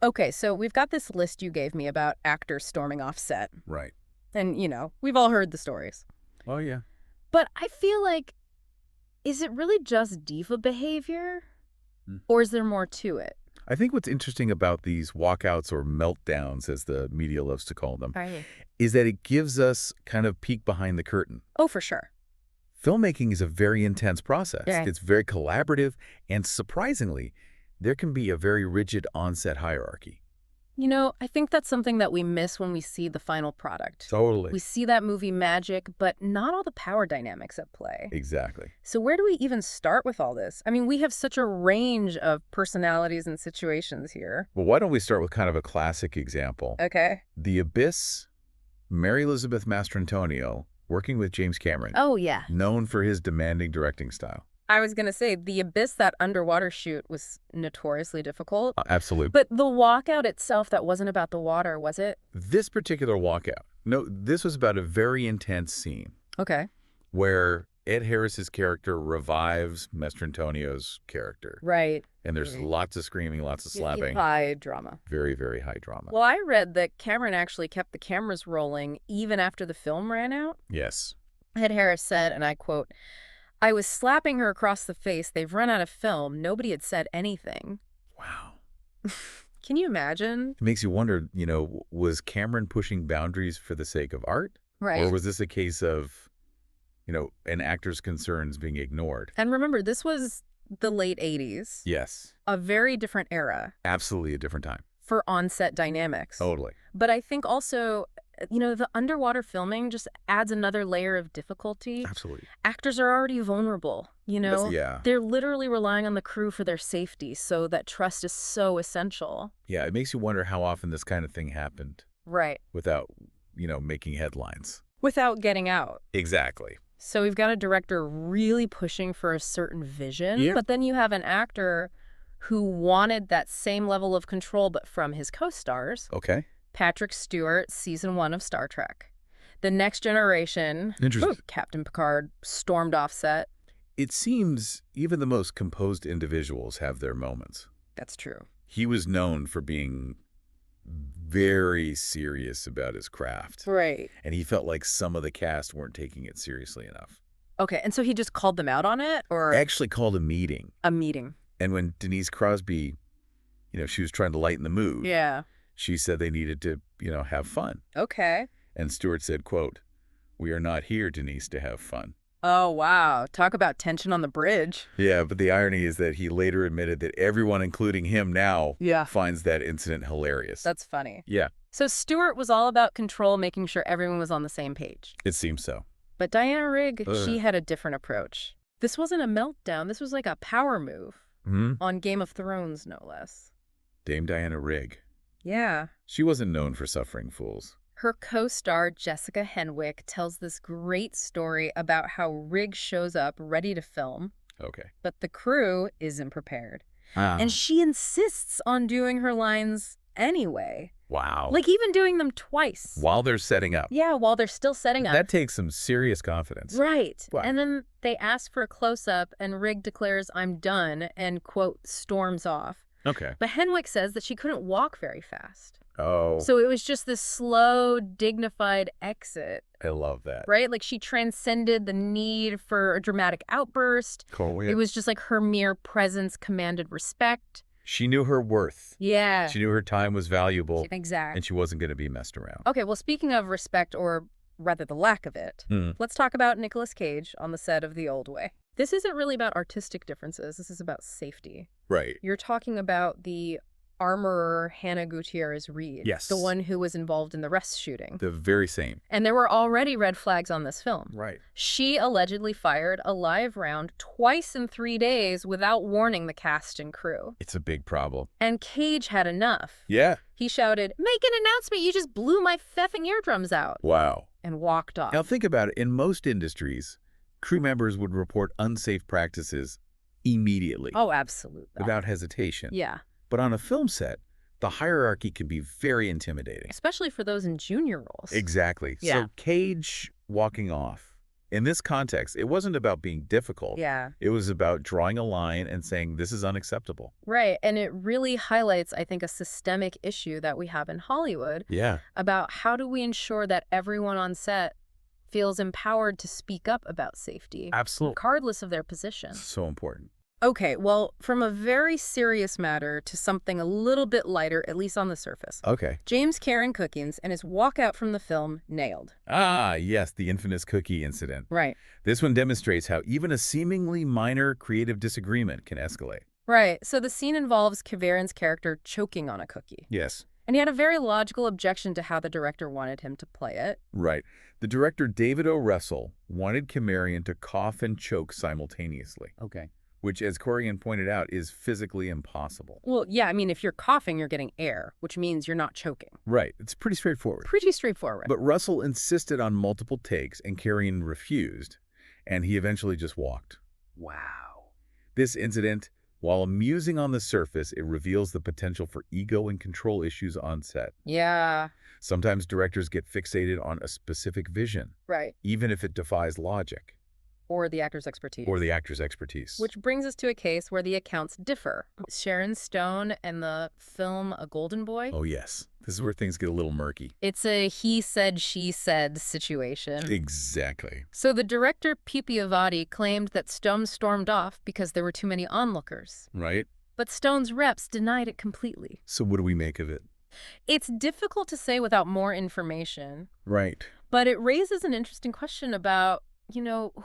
Okay, so we've got this list you gave me about actors storming off set. Right. And, we've all heard the stories. Oh, yeah. But I feel like, is it really just diva behavior? Mm. Or is there more to it? I think what's interesting about these walkouts or meltdowns, as the media loves to call them, Right. is that it gives us kind of peek behind the curtain. Oh, for sure. Filmmaking is a very intense process. Yeah. It's very collaborative, and surprisingly, there can be a very rigid on-set hierarchy. I think that's something that we miss when we see the final product. Totally. We see that movie magic, but not all the power dynamics at play. Exactly. So where do we even start with all this? I mean, we have such a range of personalities and situations here. Well, why don't we start with kind of a classic example? Okay. The Abyss, Mary Elizabeth Mastrantonio, working with James Cameron, Oh, yeah. known for his demanding directing style. I was going to say, The Abyss, that underwater shoot, was notoriously difficult. Absolutely. But the walkout itself, that wasn't about the water, was it? This particular walkout, no, this was about a very intense scene Okay. where Ed Harris's character revives Mastrantonio's character. Right. And there's lots of screaming, lots of slapping. High drama. Very, very high drama. Well, I read that Cameron actually kept the cameras rolling even after the film ran out. Yes. Ed Harris said, and I quote, "I was slapping her across the face. They've run out of film. Nobody had said anything." Wow. Can you imagine? It makes you wonder, was Cameron pushing boundaries for the sake of art? Right. Or was this a case of, an actor's concerns being ignored? And remember, this was the late 80s. Yes. A very different era Absolutely a different time. for on-set dynamics. Totally. But I think also, the underwater filming just adds another layer of difficulty. Absolutely. Actors are already vulnerable, Yeah. They're literally relying on the crew for their safety, so that trust is so essential. Yeah, it makes you wonder how often this kind of thing happened Right. without, making headlines. Without getting out. Exactly. So we've got a director really pushing for a certain vision, Yeah. but then you have an actor who wanted that same level of control, but from his co-stars. Okay. Patrick Stewart, season 1 of Star Trek. The Next Generation, Interesting. Captain Picard, stormed off set. It seems even the most composed individuals have their moments. That's true. He was known for being very serious about his craft. Right. And he felt like some of the cast weren't taking it seriously enough. Okay, and so he just called them out on it, or Actually called a meeting. a meeting? And when Denise Crosby, she was trying to lighten the mood, Yeah. she said they needed to, have fun. Okay. And Stewart said, quote, "We are not here, Denise, to have fun." Oh, wow. Talk about tension on the bridge. Yeah, but the irony is that he later admitted that everyone, including him now, Yeah. finds that incident hilarious. That's funny. Yeah, So Stewart was all about control, making sure everyone was on the same page. it seems so. But Diana Rigg, Ugh. she had a different approach. This wasn't a meltdown. This was like a power move on Game of Thrones, no less. Dame Diana Rigg. Yeah. She wasn't known for suffering fools. Her co-star, Jessica Henwick, tells this great story about how Rigg shows up ready to film, Okay. but the crew isn't prepared. Ah. And she insists on doing her lines anyway. Wow. Like even doing them twice. While they're setting up. Yeah, while they're still setting up. That takes some serious confidence. Right. Wow. And then they ask for a close-up, and Rigg declares, "I'm done," and, quote, storms off. Okay. But Henwick says that she couldn't walk very fast. Oh, So it was just this slow, dignified exit, I love that. right? Like she transcended the need for a dramatic outburst. Cool. It was just like her mere presence commanded respect. She knew her worth. Yeah. She knew her time was valuable, Exactly. and she wasn't going to be messed around. Okay, well, speaking of respect, or rather the lack of it, let's talk about Nicolas Cage on the set of The Old Way. This isn't really about artistic differences. This is about safety. Right. You're talking about the armorer Hannah Gutierrez Reed. Yes. The one who was involved in the Rest shooting. The very same. And there were already red flags on this film. Right. She allegedly fired a live round twice in 3 days without warning the cast and crew. It's a big problem. And Cage had enough. Yeah. He shouted, "Make an announcement, you just blew my feffing eardrums out," Wow. and walked off. Now think about it. In most industries, crew members would report unsafe practices immediately, Oh, absolutely. without hesitation. Yeah, But on a film set, the hierarchy can be very intimidating. especially for those in junior roles. Exactly. Yeah. So Cage walking off In this context, it wasn't about being difficult. Yeah. It was about drawing a line and saying, this is unacceptable. Right. And it really highlights, I think, a systemic issue that we have in Hollywood Yeah. about how do we ensure that everyone on set feels empowered to speak up about safety, Absolutely. regardless of their position. So important. Okay, well, from a very serious matter to something a little bit lighter, at least on the surface. Okay. James Karen Cookins and his walkout from the film Nailed. Ah, yes, the infamous cookie incident. Right. This one demonstrates how even a seemingly minor creative disagreement can escalate. Right. So the scene involves Kavarin's character choking on a cookie. Yes. And he had a very logical objection to how the director wanted him to play it. Right. The director, David O. Russell, wanted Cimmerian to cough and choke simultaneously. Okay. Which, as Corrigan pointed out, is physically impossible. Well, yeah, I mean, if you're coughing, you're getting air, which means you're not choking. Right. It's pretty straightforward. Pretty straightforward. But Russell insisted on multiple takes, and Carrion refused, and he eventually just walked. Wow. This incident, while amusing on the surface, it reveals the potential for ego and control issues on set. Yeah. Sometimes directors get fixated on a specific vision, Right. even if it defies logic Or the actor's expertise. or the actor's expertise. Which brings us to a case where the accounts differ. Sharon Stone and the film A Golden Boy. Oh, yes. This is where things get a little murky. It's a he said, she said situation. Exactly. So the director, Pipi Avati, claimed that Stone stormed off because there were too many onlookers. Right? But Stone's reps denied it completely. So what do we make of it? It's difficult to say without more information, Right. but it raises an interesting question about,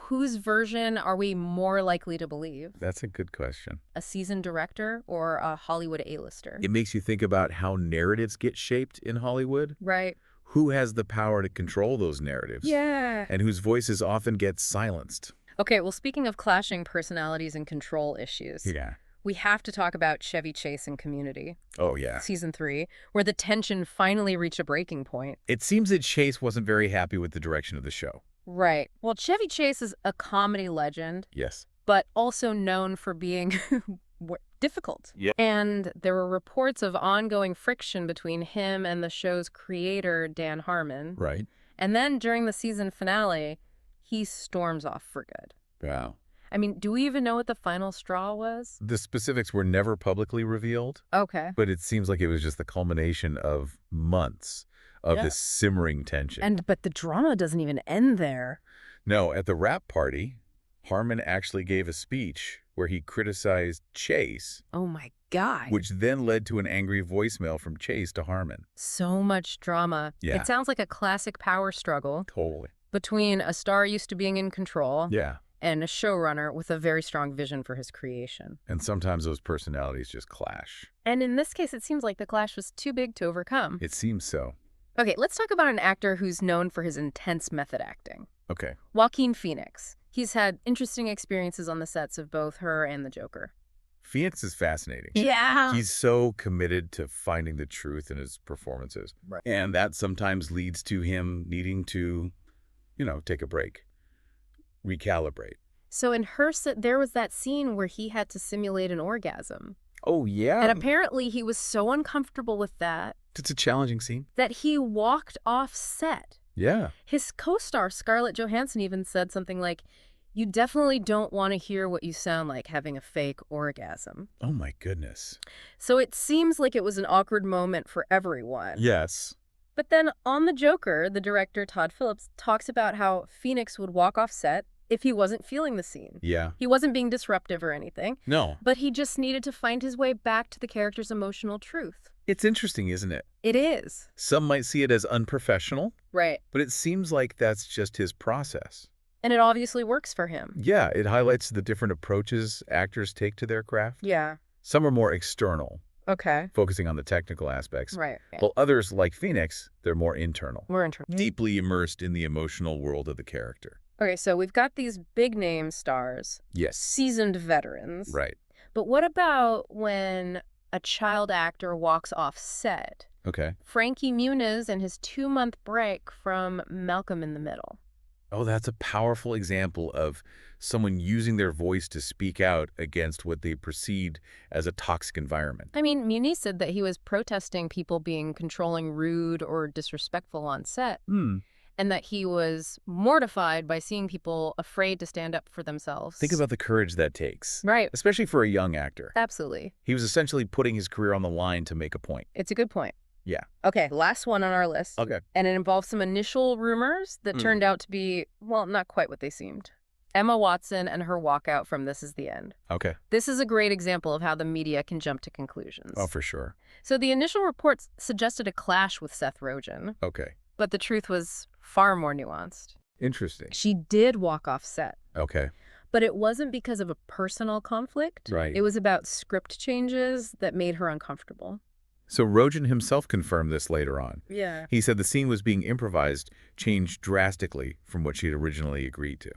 whose version are we more likely to believe? That's a good question. A seasoned director or a Hollywood A-lister? It makes you think about how narratives get shaped in Hollywood. Right. Who has the power to control those narratives? Yeah. And whose voices often get silenced. Okay, well, speaking of clashing personalities and control issues, Yeah. we have to talk about Chevy Chase and Community, Oh, yeah. Season 3, where the tension finally reached a breaking point. It seems that Chase wasn't very happy with the direction of the show. Right. Well, Chevy Chase is a comedy legend, Yes. but also known for being difficult. Yeah. And there were reports of ongoing friction between him and the show's creator, Dan Harmon. Right. And then during the season finale, he storms off for good. Wow. I mean, do we even know what the final straw was? The specifics were never publicly revealed, Okay. but it seems like it was just the culmination of months of Yeah. this simmering tension. But the drama doesn't even end there. No, at the wrap party, Harmon actually gave a speech where he criticized Chase, Oh my God. which then led to an angry voicemail from Chase to Harmon. So much drama. Yeah. It sounds like a classic power struggle Totally. between a star used to being in control Yeah. and a showrunner with a very strong vision for his creation. And sometimes those personalities just clash. And in this case, it seems like the clash was too big to overcome. It seems so. Okay, let's talk about an actor who's known for his intense method acting. Okay. Joaquin Phoenix. He's had interesting experiences on the sets of both Her and The Joker. Phoenix is fascinating. Yeah. He's so committed to finding the truth in his performances. Right. And that sometimes leads to him needing to, take a break, recalibrate. So in Her, there was that scene where he had to simulate an orgasm. Oh, yeah. And apparently he was so uncomfortable with that It's a challenging scene. that he walked off set. Yeah. His co-star, Scarlett Johansson, even said something like, "You definitely don't want to hear what you sound like having a fake orgasm." Oh, my goodness. So it seems like it was an awkward moment for everyone. Yes. But then on The Joker, the director, Todd Phillips, talks about how Phoenix would walk off set if he wasn't feeling the scene. Yeah. He wasn't being disruptive or anything, No. but he just needed to find his way back to the character's emotional truth. It's interesting, isn't it? It is. Some might see it as unprofessional, Right. but it seems like that's just his process. And it obviously works for him. Yeah, it highlights the different approaches actors take to their craft. Yeah. Some are more external, Okay. focusing on the technical aspects. Right. While others, like Phoenix, they're more internal, We're interested. deeply immersed in the emotional world of the character. Okay, so we've got these big name stars, Yes. seasoned veterans. Right. But what about when a child actor walks off set? Okay. Frankie Muniz and his 2-month break from Malcolm in the Middle. Oh, that's a powerful example of someone using their voice to speak out against what they perceived as a toxic environment. I mean, Muniz said that he was protesting people being controlling, rude, or disrespectful on set. Hmm. and that he was mortified by seeing people afraid to stand up for themselves. Think about the courage that takes. Right. Especially for a young actor. Absolutely. He was essentially putting his career on the line to make a point. It's a good point. Yeah. Okay, last one on our list. Okay. And it involves some initial rumors that turned out to be, well, not quite what they seemed. Emma Watson and her walkout from This Is the End. Okay. This is a great example of how the media can jump to conclusions. Oh, for sure. So the initial reports suggested a clash with Seth Rogen, Okay. but the truth was far more nuanced. Interesting. She did walk off set, Okay. but it wasn't because of a personal conflict. Right. It was about script changes that made her uncomfortable. So Rogen himself confirmed this later on. Yeah. He said the scene was being improvised, changed drastically from what she had originally agreed to.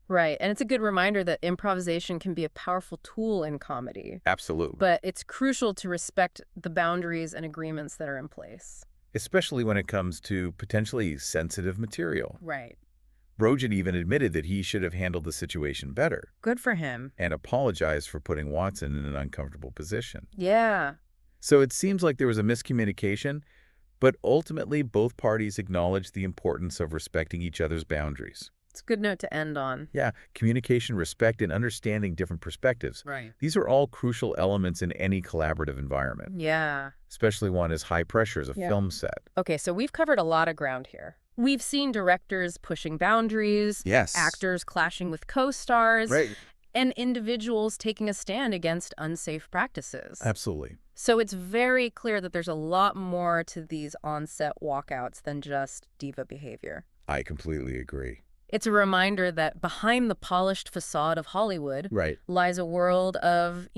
Right, and it's a good reminder that improvisation can be a powerful tool in comedy. Absolutely. But it's crucial to respect the boundaries and agreements that are in place. Especially when it comes to potentially sensitive material. Right. Rogen even admitted that he should have handled the situation better Good for him. and apologized for putting Watson in an uncomfortable position. Yeah. So it seems like there was a miscommunication, but ultimately both parties acknowledged the importance of respecting each other's boundaries. It's a good note to end on. Yeah, communication, respect, and understanding different perspectives. Right. These are all crucial elements in any collaborative environment, Yeah. especially one as high pressure as a film set. Okay, so we've covered a lot of ground here. We've seen directors pushing boundaries, Yes. actors clashing with co-stars, Right. and individuals taking a stand against unsafe practices. Absolutely. So it's very clear that there's a lot more to these on-set walkouts than just diva behavior. I completely agree. It's a reminder that behind the polished facade of Hollywood Right. lies a world of,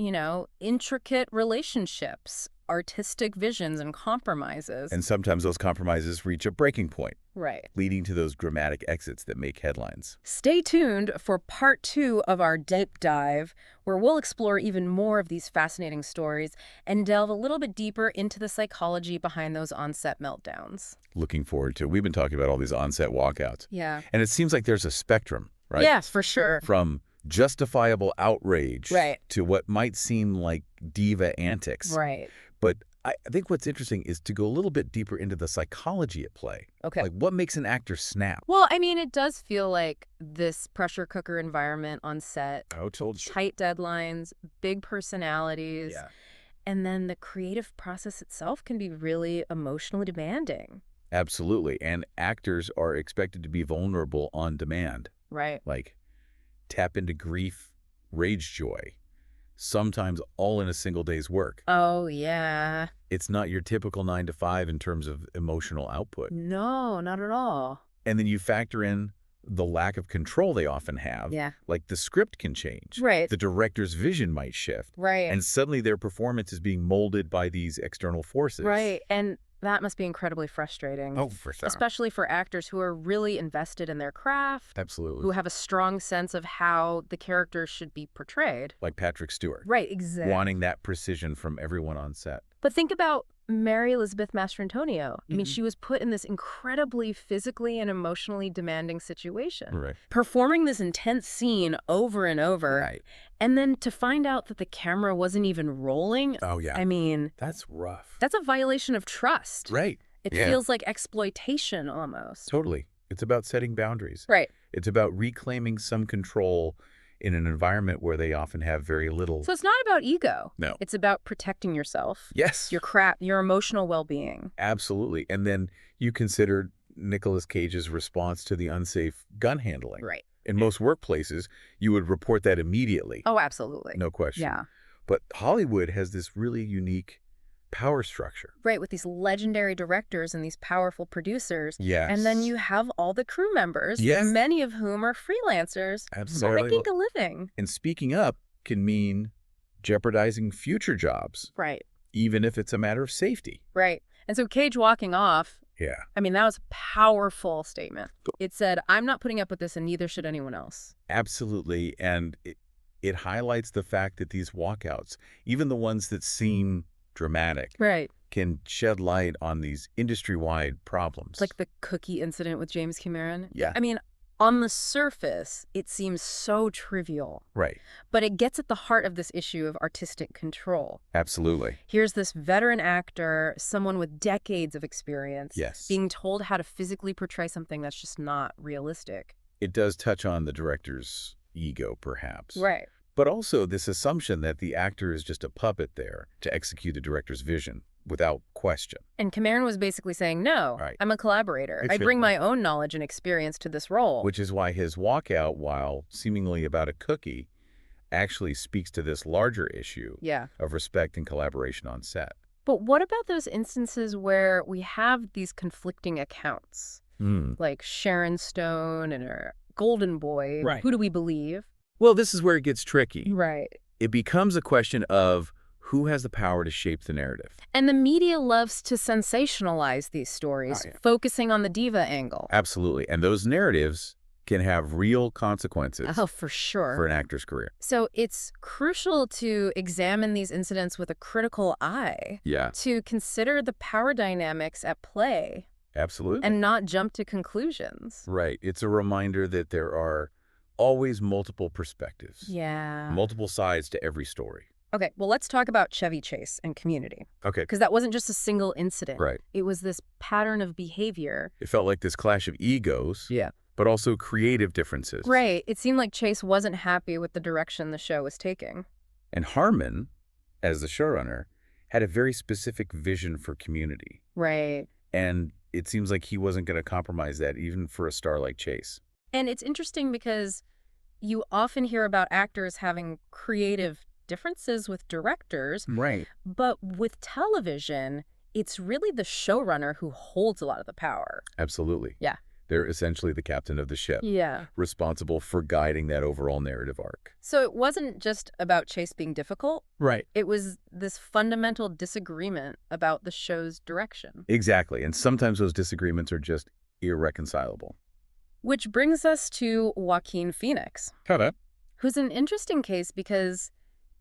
intricate relationships, artistic visions, and compromises. And sometimes those compromises reach a breaking point, Right. leading to those dramatic exits that make headlines. Stay tuned for part 2 of our deep dive, where we'll explore even more of these fascinating stories and delve a little bit deeper into the psychology behind those on-set meltdowns. Looking forward to. We've been talking about all these on-set walkouts. Yeah. And it seems like there's a spectrum, right? Yes, for sure. From justifiable outrage Right. to what might seem like diva antics. Right. But I think what's interesting is to go a little bit deeper into the psychology at play. Okay. Like what makes an actor snap? Well, I mean, it does feel like this pressure cooker environment on set, Oh, told you. tight deadlines, big personalities, Yeah. and then the creative process itself can be really emotionally demanding. Absolutely. And actors are expected to be vulnerable on demand. Right. Like tap into grief, rage, joy, sometimes all in a single day's work. Oh, yeah. It's not your typical 9 to 5 in terms of emotional output. No, not at all. And then you factor in the lack of control they often have. Yeah. Like the script can change. Right. The director's vision might shift. Right. And suddenly their performance is being molded by these external forces. Right. And that must be incredibly frustrating. Oh, for sure. Especially for actors who are really invested in their craft, Absolutely. who have a strong sense of how the characters should be portrayed. Like Patrick Stewart. Right, exactly. Wanting that precision from everyone on set. But think about Mary Elizabeth Mastrantonio. I mean, Mhm. she was put in this incredibly physically and emotionally demanding situation. Right. Performing this intense scene over and over. Right. And then to find out that the camera wasn't even rolling. Oh, yeah. I mean, That's rough. that's a violation of trust. Right. It Yeah. feels like exploitation almost. Totally. It's about setting boundaries. Right. It's about reclaiming some control in an environment where they often have very little. So it's not about ego. No. It's about protecting yourself. Yes. Your emotional well-being. Absolutely. And then you consider Nicolas Cage's response to the unsafe gun handling. Right. In most workplaces, you would report that immediately. Oh, absolutely. No question. Yeah. But Hollywood has this really unique power structure. Right, with these legendary directors and these powerful producers. Yes. And then you have all the crew members, Yes. many of whom are freelancers, Absolutely. making a living. And speaking up can mean jeopardizing future jobs, Right, even if it's a matter of safety. right. And so Cage walking off, Yeah. I mean, that was a powerful statement. It said, I'm not putting up with this and neither should anyone else. Absolutely. And it highlights the fact that these walkouts, even the ones that seem dramatic, Right. can shed light on these industry-wide problems. Like the cookie incident with James Cameron. Yeah. I mean, On the surface, it seems so trivial, Right. but it gets at the heart of this issue of artistic control. Absolutely. Here's this veteran actor, someone with decades of experience, Yes. being told how to physically portray something that's just not realistic. It does touch on the director's ego, perhaps. Right. But also this assumption that the actor is just a puppet there to execute the director's vision without question. And Cameron was basically saying, no, Right. I'm a collaborator. It's I bring really- my own knowledge and experience to this role. Which is why his walkout, while seemingly about a cookie, actually speaks to this larger issue Yeah. of respect and collaboration on set. But what about those instances where we have these conflicting accounts? Like Sharon Stone and her Golden Boy. Right. Who do we believe? Well, this is where it gets tricky. Right. It becomes a question of who has the power to shape the narrative. And the media loves to sensationalize these stories, Oh, yeah. focusing on the diva angle. Absolutely. And those narratives can have real consequences Oh, for sure. for an actor's career. So it's crucial to examine these incidents with a critical eye, Yeah, to consider the power dynamics at play, absolutely. and not jump to conclusions. Right. It's a reminder that there are always multiple perspectives, Yeah. multiple sides to every story. Okay, well, let's talk about Chevy Chase and Community, Okay. because that wasn't just a single incident. Right. It was this pattern of behavior. It felt like this clash of egos, Yeah. but also creative differences. Right. It seemed like Chase wasn't happy with the direction the show was taking. And Harmon, as the showrunner, had a very specific vision for Community. Right. And it seems like he wasn't going to compromise that even for a star like Chase. And it's interesting because you often hear about actors having creative differences with directors, Right. but with television, it's really the showrunner who holds a lot of the power. Absolutely. Yeah. They're essentially the captain of the ship, Yeah. responsible for guiding that overall narrative arc. So it wasn't just about Chase being difficult. Right. It was this fundamental disagreement about the show's direction. Exactly. And sometimes those disagreements are just irreconcilable. Which brings us to Joaquin Phoenix, Kinda. who's an interesting case because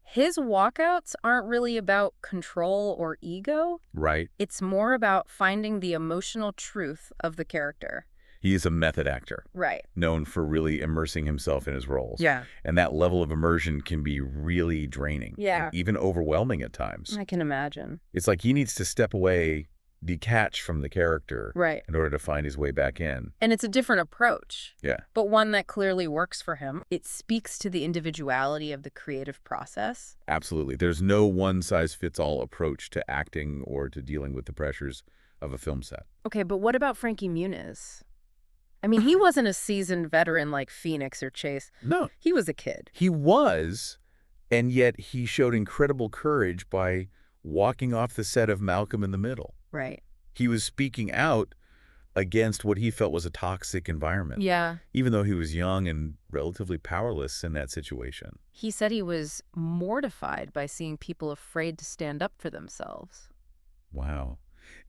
his walkouts aren't really about control or ego. Right. It's more about finding the emotional truth of the character. He is a method actor, Right. known for really immersing himself in his roles. Yeah. And that level of immersion can be really draining. Yeah. And even overwhelming at times. I can imagine. It's like he needs to step away, detach from the character Right. in order to find his way back in. And it's a different approach, Yeah. but one that clearly works for him. It speaks to the individuality of the creative process. Absolutely. There's no one-size-fits-all approach to acting or to dealing with the pressures of a film set. Okay, but what about Frankie Muniz? I mean, he wasn't a seasoned veteran like Phoenix or Chase. No. He was a kid. He was, and yet he showed incredible courage by walking off the set of Malcolm in the Middle. Right. He was speaking out against what he felt was a toxic environment, Yeah. even though he was young and relatively powerless in that situation. He said he was mortified by seeing people afraid to stand up for themselves. Wow.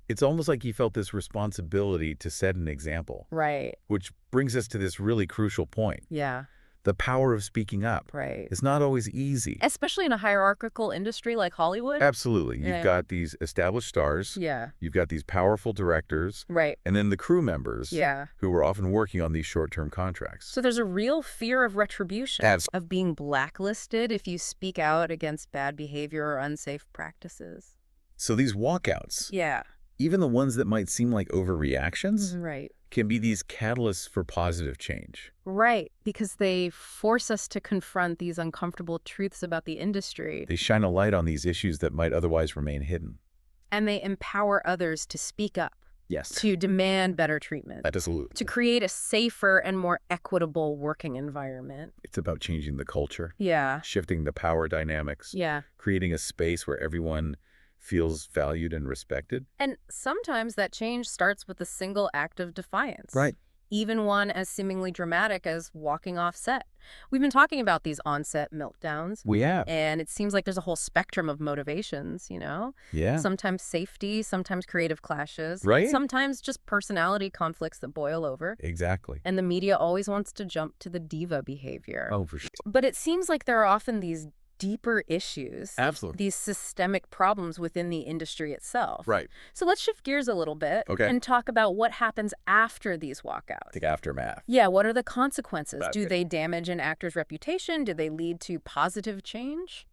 It's almost like he felt this responsibility to set an example, Right. which brings us to this really crucial point. Yeah. The power of speaking up. Right. It's not always easy. Especially in a hierarchical industry like Hollywood. Absolutely. Yeah. You've got these established stars. Yeah. You've got these powerful directors. Right. And then the crew members Yeah. who were often working on these short-term contracts. So there's a real fear of retribution, of being blacklisted if you speak out against bad behavior or unsafe practices. So these walkouts, Yeah. even the ones that might seem like overreactions, Right. can be these catalysts for positive change. Right. Because they force us to confront these uncomfortable truths about the industry. They shine a light on these issues that might otherwise remain hidden. And they empower others to speak up, Yes. to demand better treatment, Absolutely. to create a safer and more equitable working environment. It's about changing the culture, Yeah. shifting the power dynamics, Yeah. creating a space where everyone feels valued and respected. And sometimes that change starts with a single act of defiance. Right. Even one as seemingly dramatic as walking off set. We've been talking about these on-set meltdowns, We have. and it seems like there's a whole spectrum of motivations, you know? Yeah. Sometimes safety, sometimes creative clashes. Right. Sometimes just personality conflicts that boil over. Exactly. And the media always wants to jump to the diva behavior. Oh, for sure. But it seems like there are often these deeper issues, Absolutely. these systemic problems within the industry itself. Right. So let's shift gears a little bit Okay. and talk about what happens after these walkouts. The aftermath. Yeah, what are the consequences? That's Do it. they damage an actor's reputation? Do they lead to positive change?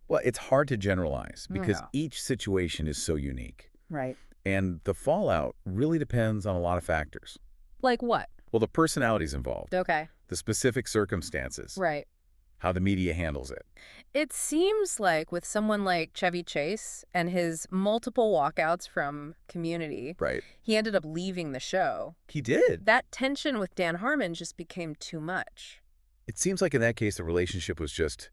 Well, it's hard to generalize because Yeah. each situation is so unique. Right. And the fallout really depends on a lot of factors. Like what? Well, the personalities involved, Okay. the specific circumstances, Right. how the media handles it. It seems like with someone like Chevy Chase and his multiple walkouts from Community, Right. he ended up leaving the show. He did. That tension with Dan Harmon just became too much. It seems like in that case, the relationship was just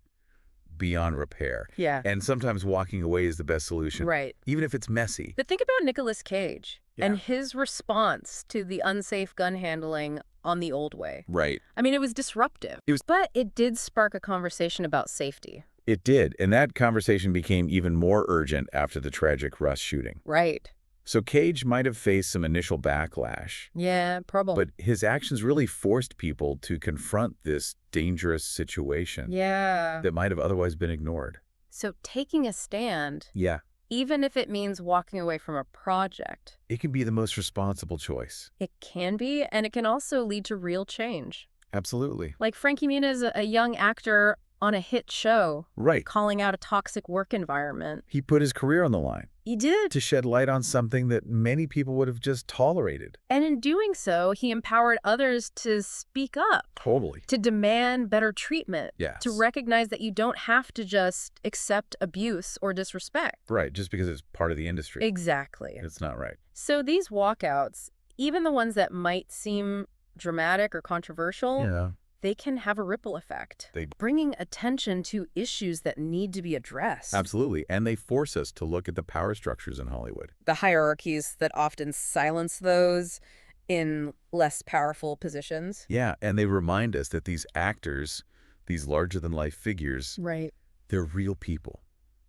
beyond repair. Yeah. And sometimes walking away is the best solution, Right. even if it's messy. But think about Nicolas Cage and Yeah. his response to the unsafe gun handling on The Old Way. Right. I mean, it was disruptive, but it did spark a conversation about safety. It did. And that conversation became even more urgent after the tragic Russ shooting. Right. So Cage might have faced some initial backlash, Yeah, probably. but his actions really forced people to confront this dangerous situation Yeah. that might have otherwise been ignored. So taking a stand, Yeah. even if it means walking away from a project, It can be the most responsible choice. it can be, and it can also lead to real change. Absolutely. Like Frankie Muniz, a young actor on a hit show, Right. calling out a toxic work environment. He put his career on the line He did. to shed light on something that many people would have just tolerated. And in doing so, he empowered others to speak up, Totally. to demand better treatment, Yes. to recognize that you don't have to just accept abuse or disrespect. Right. Just because it's part of the industry. Exactly. It's not right. So these walkouts, even the ones that might seem dramatic or controversial, Yeah. they can have a ripple effect, They- bringing attention to issues that need to be addressed. Absolutely. And they force us to look at the power structures in Hollywood. The hierarchies that often silence those in less powerful positions. Yeah. And they remind us that these actors, these larger-than-life figures, Right. they're real people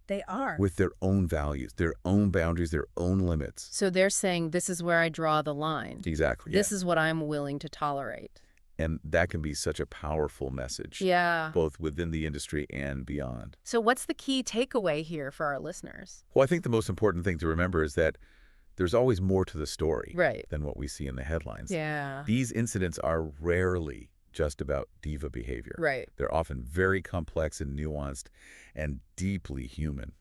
They are. with their own values, their own boundaries, their own limits. So they're saying, this is where I draw the line. Exactly. This is what I'm willing to tolerate. And that can be such a powerful message, Yeah. both within the industry and beyond. So what's the key takeaway here for our listeners? Well, I think the most important thing to remember is that there's always more to the story Right. than what we see in the headlines. Yeah. These incidents are rarely just about diva behavior. Right. They're often very complex and nuanced and deeply human.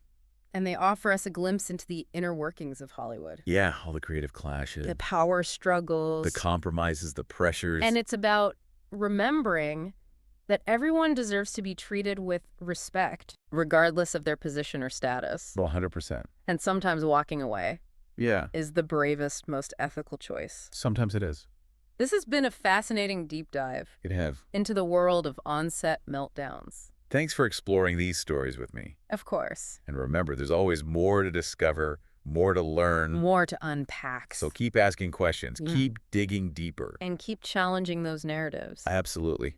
And they offer us a glimpse into the inner workings of Hollywood. Yeah, all the creative clashes, The power struggles. the compromises, the pressures. And it's about remembering that everyone deserves to be treated with respect, regardless of their position or status. Well, 100%. And sometimes walking away Yeah, is the bravest, most ethical choice. sometimes it is. This has been a fascinating deep dive It have. into the world of on-set meltdowns. Thanks for exploring these stories with me. Of course. And remember, there's always more to discover, more to learn. More to unpack. So keep asking questions. Yeah. Keep digging deeper. And keep challenging those narratives. Absolutely.